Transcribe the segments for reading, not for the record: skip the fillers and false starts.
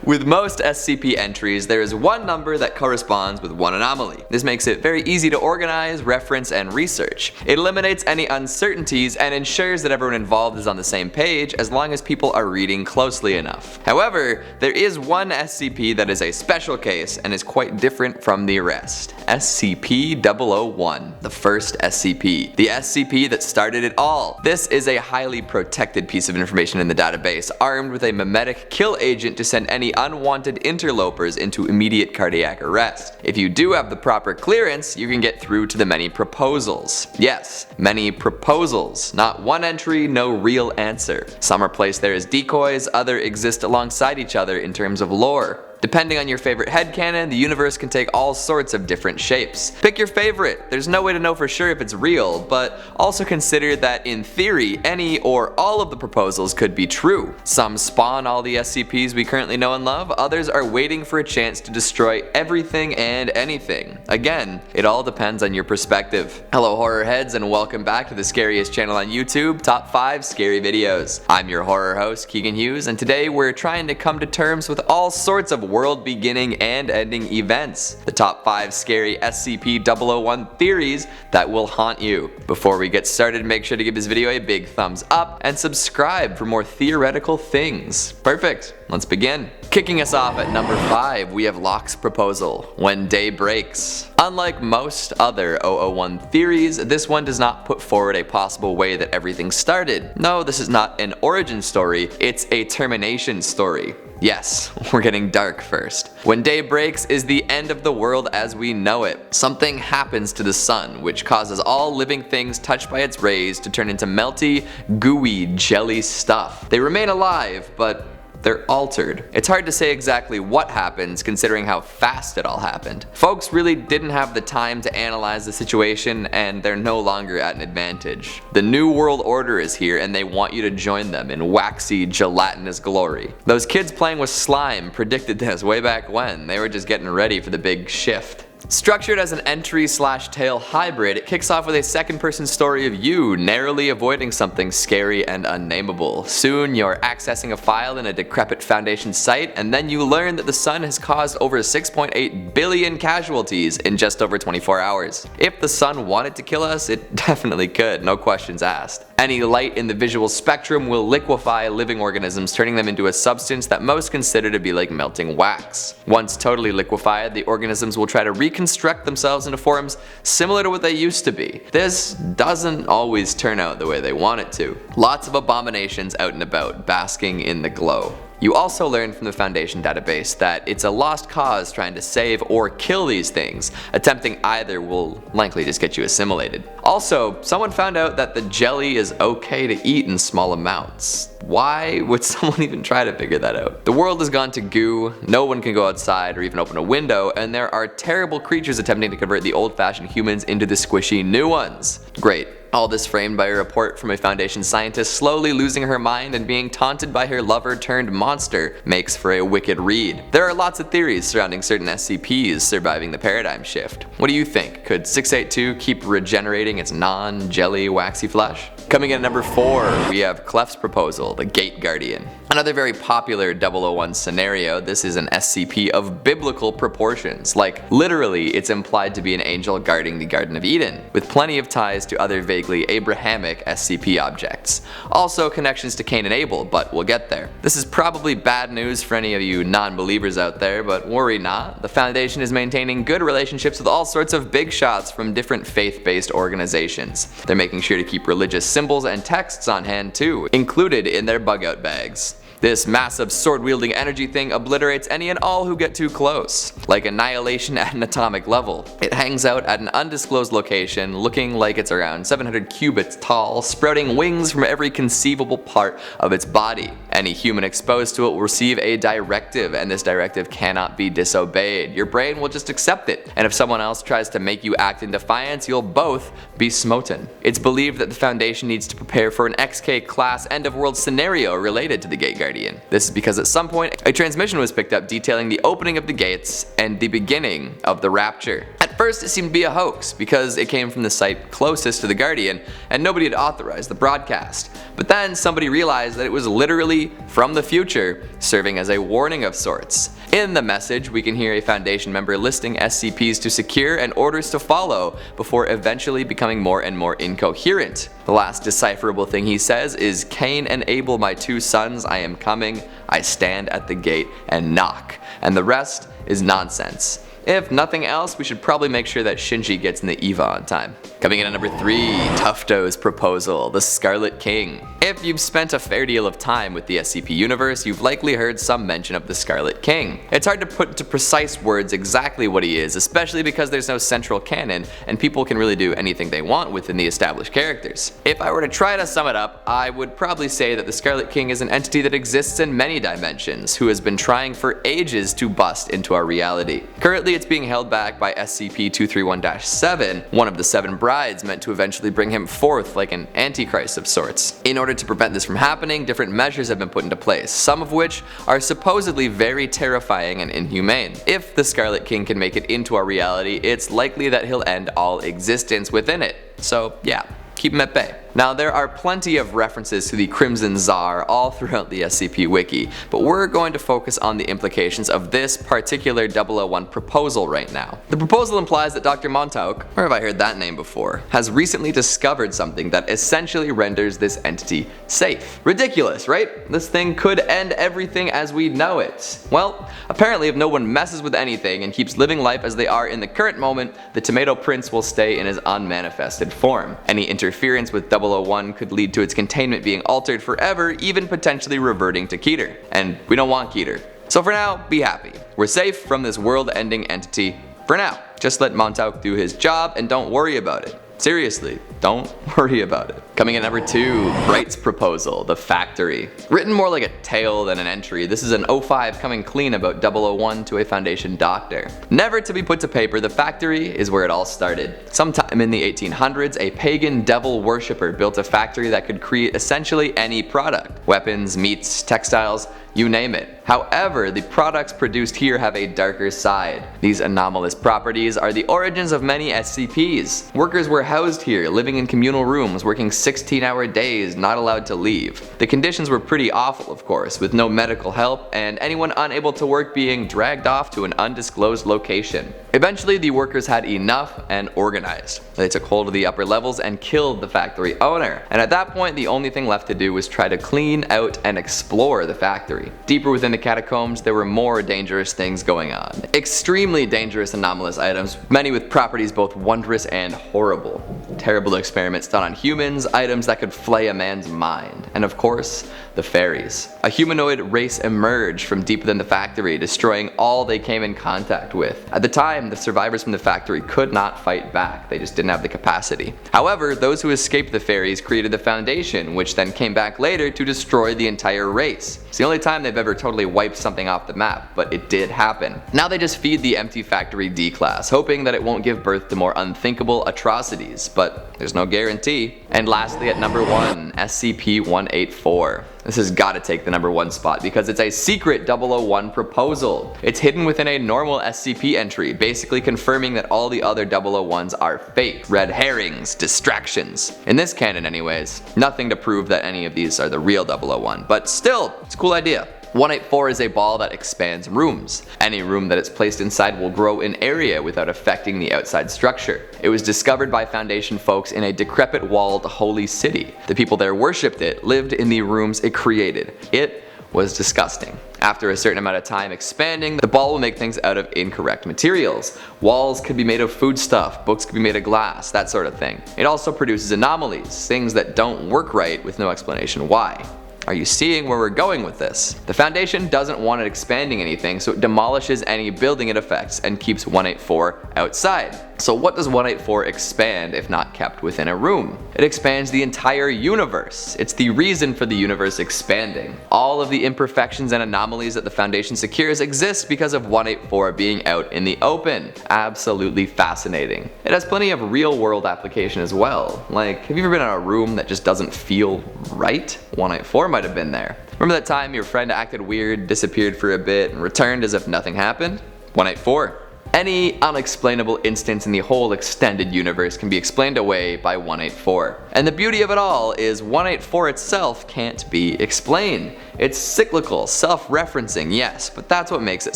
With most SCP entries, there is one number that corresponds with one anomaly. This makes it very easy to organize, reference, and research. It eliminates any uncertainties and ensures that everyone involved is on the same page as long as people are reading closely enough. However, there is one SCP that is a special case and is quite different from the rest. SCP-001, the first SCP. The SCP that started it all. This is a highly protected piece of information in the database, armed with a memetic kill agent to send any unwanted interlopers into immediate cardiac arrest. If you do have the proper clearance, you can get through to the many proposals. Yes, many proposals. Not one entry, no real answer. Some are placed there as decoys, others exist alongside each other in terms of lore. Depending on your favorite headcanon, the universe can take all sorts of different shapes. Pick your favorite. There's no way to know for sure if it's real, but also consider that in theory, any or all of the proposals could be true. Some spawn all the SCPs we currently know and love, others are waiting for a chance to destroy everything and anything. Again, it all depends on your perspective. Hello horror heads and welcome back to the scariest channel on YouTube, Top 5 Scary Videos. I'm your horror host, Keegan Hughes, and today we're trying to come to terms with all sorts of world beginning and ending events. The top 5 scary SCP-001 theories that will haunt you. Before we get started, make sure to give this video a big thumbs up and subscribe for more theoretical things. Perfect, let's begin. Kicking us off at number 5, we have Locke's proposal, When Day Breaks. Unlike most other 001 theories, this one does not put forward a possible way that everything started. No, this is not an origin story, it's a termination story. Yes, we're getting dark first. When day breaks is the end of the world as we know it. Something happens to the sun, which causes all living things touched by its rays to turn into melty, gooey, jelly stuff. They remain alive, but they're altered. It's hard to say exactly what happens considering how fast it all happened. Folks really didn't have the time to analyze the situation and they're no longer at an advantage. The New World Order is here and they want you to join them in waxy, gelatinous glory. Those kids playing with slime predicted this way back when. They were just getting ready for the big shift. Structured as an entry/tale hybrid, it kicks off with a second-person story of you narrowly avoiding something scary and unnameable. Soon you're accessing a file in a decrepit Foundation site, and then you learn that the sun has caused over 6.8 billion casualties in just over 24 hours. If the sun wanted to kill us, it definitely could, no questions asked. Any light in the visual spectrum will liquefy living organisms, turning them into a substance that most consider to be like melting wax. Once totally liquefied, the organisms will try to reconstruct themselves into forms similar to what they used to be. This doesn't always turn out the way they want it to. Lots of abominations out and about, basking in the glow. You also learn from the Foundation database that it's a lost cause trying to save or kill these things. Attempting either will likely just get you assimilated. Also, someone found out that the jelly is okay to eat in small amounts. Why would someone even try to figure that out? The world has gone to goo, no one can go outside or even open a window, and there are terrible creatures attempting to convert the old-fashioned humans into the squishy new ones. Great. All this framed by a report from a Foundation scientist slowly losing her mind and being taunted by her lover turned monster makes for a wicked read. There are lots of theories surrounding certain SCPs surviving the paradigm shift. What do you think? Could 682 keep regenerating its non-jelly waxy flesh? Coming in at number 4, we have Clef's proposal, the Gate Guardian. Another very popular 001 scenario, this is an SCP of biblical proportions. Like, literally, it's implied to be an angel guarding the Garden of Eden, with plenty of ties to other vaguely Abrahamic SCP objects. Also connections to Cain and Abel, but we'll get there. This is probably bad news for any of you non-believers out there, but worry not. The Foundation is maintaining good relationships with all sorts of big shots from different faith-based organizations. They're making sure to keep religious symbols and texts on hand too, included in their bug-out bags. This massive sword-wielding energy thing obliterates any and all who get too close, like annihilation at an atomic level. It hangs out at an undisclosed location, looking like it's around 700 cubits tall, sprouting wings from every conceivable part of its body. Any human exposed to it will receive a directive, and this directive cannot be disobeyed. Your brain will just accept it, and if someone else tries to make you act in defiance, you'll both be smoten. It's believed that the Foundation needs to prepare for an XK-class end-of-world scenario related to the Gate Guardian. This is because at some point, a transmission was picked up detailing the opening of the gates and the beginning of the rapture. At At first it seemed to be a hoax because it came from the site closest to the Guardian and nobody had authorized the broadcast. But then somebody realized that it was literally from the future, serving as a warning of sorts. In the message, we can hear a Foundation member listing SCPs to secure and orders to follow before eventually becoming more and more incoherent. The last decipherable thing he says is, "Cain and Abel, my two sons, I am coming. I stand at the gate and knock." And the rest is nonsense. If nothing else, we should probably make sure that Shinji gets in the EVA on time. Coming in at number 3, Tufto's proposal, the Scarlet King. If you've spent a fair deal of time with the SCP universe, you've likely heard some mention of the Scarlet King. It's hard to put into precise words exactly what he is, especially because there's no central canon and people can really do anything they want within the established characters. If I were to try to sum it up, I would probably say that the Scarlet King is an entity that exists in many dimensions, who has been trying for ages to bust into our reality. Currently it's being held back by SCP-001-7, one of the 7 brides meant to eventually bring him forth like an antichrist of sorts. In order to prevent this from happening, different measures have been put into place, some of which are supposedly very terrifying and inhumane. If the Scarlet King can make it into our reality, it's likely that he'll end all existence within it. So yeah, keep him at bay. Now there are plenty of references to the Crimson Czar all throughout the SCP Wiki, but we're going to focus on the implications of this particular 001 proposal right now. The proposal implies that Dr. Montauk, or have I heard that name before, has recently discovered something that essentially renders this entity safe. Ridiculous, right? This thing could end everything as we know it. Well, apparently if no one messes with anything and keeps living life as they are in the current moment, the Tomato Prince will stay in his unmanifested form. Any interference with 001 could lead to its containment being altered forever, even potentially reverting to Keter. And we don't want Keter. So for now, be happy. We're safe from this world-ending entity. For now, just let Montauk do his job and don't worry about it. Seriously, don't worry about it. Coming in number 2, Bright's proposal, the Factory. Written more like a tale than an entry, this is an 05 coming clean about 001 to a Foundation doctor. Never to be put to paper, the Factory is where it all started. Sometime in the 1800s, a pagan devil worshipper built a factory that could create essentially any product. Weapons, meats, textiles, you name it. However, the products produced here have a darker side. These anomalous properties are the origins of many SCPs. Workers were housed here, living in communal rooms, working 16-hour days, not allowed to leave. The conditions were pretty awful, of course, with no medical help and anyone unable to work being dragged off to an undisclosed location. Eventually, the workers had enough and organized. They took hold of the upper levels and killed the factory owner. And at that point, the only thing left to do was try to clean out and explore the factory. Deeper within the catacombs, there were more dangerous things going on. Extremely dangerous anomalous items, many with properties both wondrous and horrible. Terrible experiments done on humans, items that could flay a man's mind. And of course, the fairies. A humanoid race emerged from deep within the factory, destroying all they came in contact with. At the time, the survivors from the factory could not fight back, they just didn't have the capacity. However, those who escaped the fairies created the Foundation, which then came back later to destroy the entire race. It's the only time they've ever totally wiped something off the map, but it did happen. Now they just feed the empty factory D-class, hoping that it won't give birth to more unthinkable atrocities, but there's no guarantee. And lastly at number 1, SCP-184. This has got to take the number 1 spot because it's a secret 001 proposal. It's hidden within a normal SCP entry, basically confirming that all the other 001s are fake, red herrings, distractions. In this canon anyways, nothing to prove that any of these are the real 001, but still, it's a cool idea. 184 is a ball that expands rooms. Any room that it's placed inside will grow in area without affecting the outside structure. It was discovered by Foundation folks in a decrepit walled holy city. The people there worshipped it, lived in the rooms it created. It was disgusting. After a certain amount of time expanding, the ball will make things out of incorrect materials. Walls could be made of foodstuff, books could be made of glass, that sort of thing. It also produces anomalies, things that don't work right with no explanation why. Are you seeing where we're going with this? The Foundation doesn't want it expanding anything, so it demolishes any building it affects and keeps 184 outside. So what does 184 expand if not kept within a room? It expands the entire universe. It's the reason for the universe expanding. All of the imperfections and anomalies that the Foundation secures exist because of 184 being out in the open. Absolutely fascinating. It has plenty of real world application as well. Like, have you ever been in a room that just doesn't feel right? 184 might have been there. Remember that time your friend acted weird, disappeared for a bit, and returned as if nothing happened? 184. Any unexplainable instance in the whole extended universe can be explained away by 184. And the beauty of it all is 184 itself can't be explained. It's cyclical, self-referencing, yes, but that's what makes it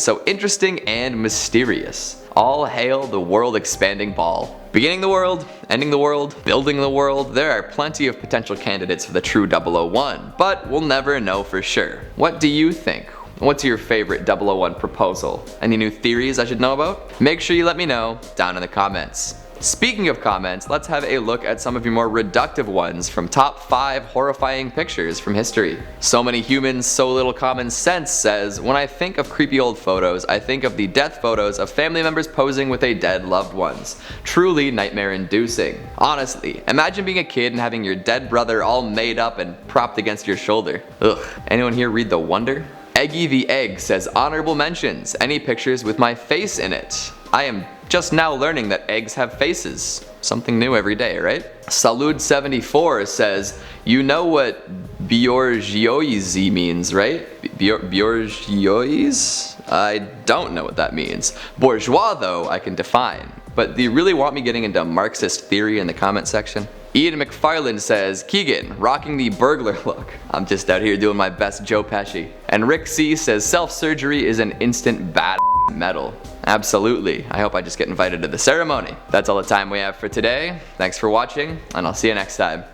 so interesting and mysterious. All hail the world-expanding ball. Beginning the world, ending the world, building the world, there are plenty of potential candidates for the true 001, but we'll never know for sure. What do you think? What's your favorite 001 proposal? Any new theories I should know about? Make sure you let me know down in the comments. Speaking of comments, let's have a look at some of your more reductive ones from top 5 horrifying pictures from history. So many humans, so little common sense says, when I think of creepy old photos, I think of the death photos of family members posing with a dead loved ones. Truly nightmare inducing. Honestly, imagine being a kid and having your dead brother all made up and propped against your shoulder. Ugh. Anyone here read The Wonder? Eggy the Egg says, honorable mentions, any pictures with my face in it. I am just now learning that eggs have faces. Something new every day, right? Salud74 says, you know what Bjorgioizi means, right? Bjorgioiz? I don't know what that means. Bourgeois though, I can define. But do you really want me getting into Marxist theory in the comment section? Ian McFarland says, Keegan, rocking the burglar look. I'm just out here doing my best Joe Pesci. And Rick C says, self-surgery is an instant bad metal. Absolutely. I hope I just get invited to the ceremony. That's all the time we have for today. Thanks for watching, and I'll see you next time.